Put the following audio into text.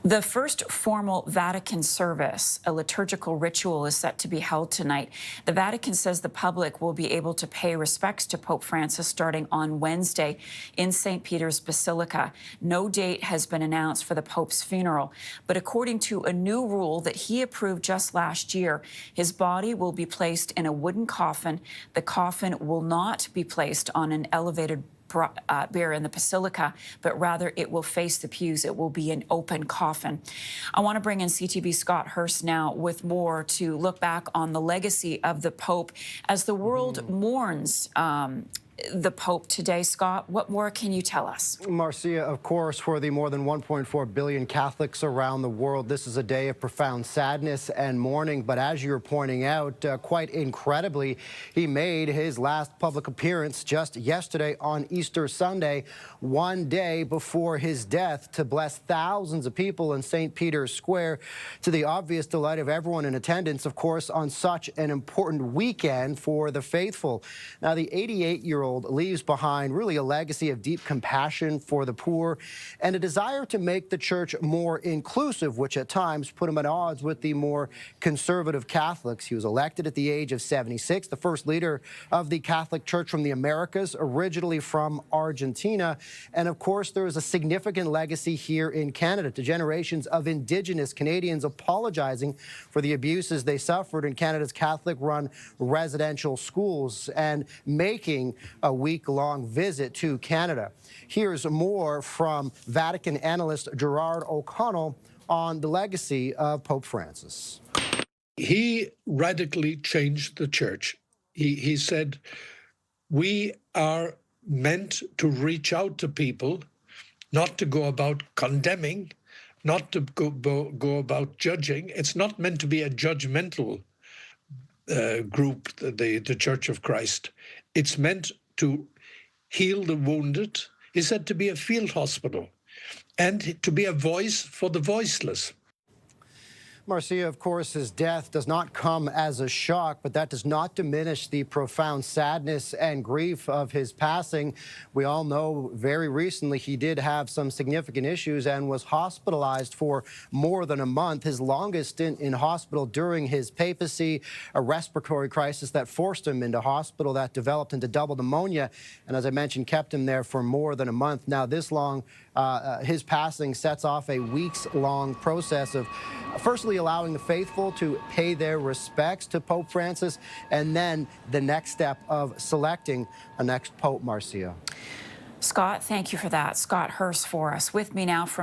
The first formal Vatican service, a liturgical ritual, is set to be held tonight. The Vatican says the public will be able to pay respects to Pope Francis starting on Wednesday in St. Peter's Basilica. No date has been announced for the Pope's funeral, but according to a new rule that he approved just last year, his body will be placed in a wooden coffin. The coffin will not be placed on an elevated bier in the Basilica, but rather it will face the pews. It will be an open coffin. I want to bring in CTV's Scott Hurst now with more to look back on the legacy of the Pope as the world mourns the Pope today. Scott, what more can you tell us? Marcia, of course, for the more than 1.4 billion Catholics around the world, this is a day of profound sadness and mourning. But as you're pointing out, quite incredibly, he made his last public appearance just yesterday on Easter Sunday, one day before his death, to bless thousands of people in St. Peter's Square, to the obvious delight of everyone in attendance, of course, on such an important weekend for the faithful. Now, the 88-year-old leaves behind really a legacy of deep compassion for the poor and a desire to make the church more inclusive, which at times put him at odds with the more conservative Catholics. He was elected at the age of 76, the first leader of the Catholic Church from the Americas, originally from Argentina. And of course, there is a significant legacy here in Canada to generations of Indigenous Canadians apologizing for the abuses they suffered in Canada's Catholic-run residential schools and making a week-long visit to Canada. Here's more from Vatican analyst Gerard O'Connell on the legacy of Pope Francis. He radically changed the church. He said, we are meant to reach out to people, not to go about condemning, not to go about judging. It's not meant to be a judgmental group, the Church of Christ. It's meant to heal the wounded. He said to be a field hospital and to be a voice for the voiceless. Marcia, of course, his death does not come as a shock, but that does not diminish the profound sadness and grief of his passing. We all know very recently he did have some significant issues and was hospitalized for more than a month, his longest stint in hospital during his papacy, a respiratory crisis that forced him into hospital that developed into double pneumonia, and as I mentioned, kept him there for more than a month. Now, this long, his passing sets off a weeks-long process of firstly allowing the faithful to pay their respects to Pope Francis, and then the next step of selecting a next Pope, Marcia. Scott, thank you for that. Scott Hurst for us. With me now from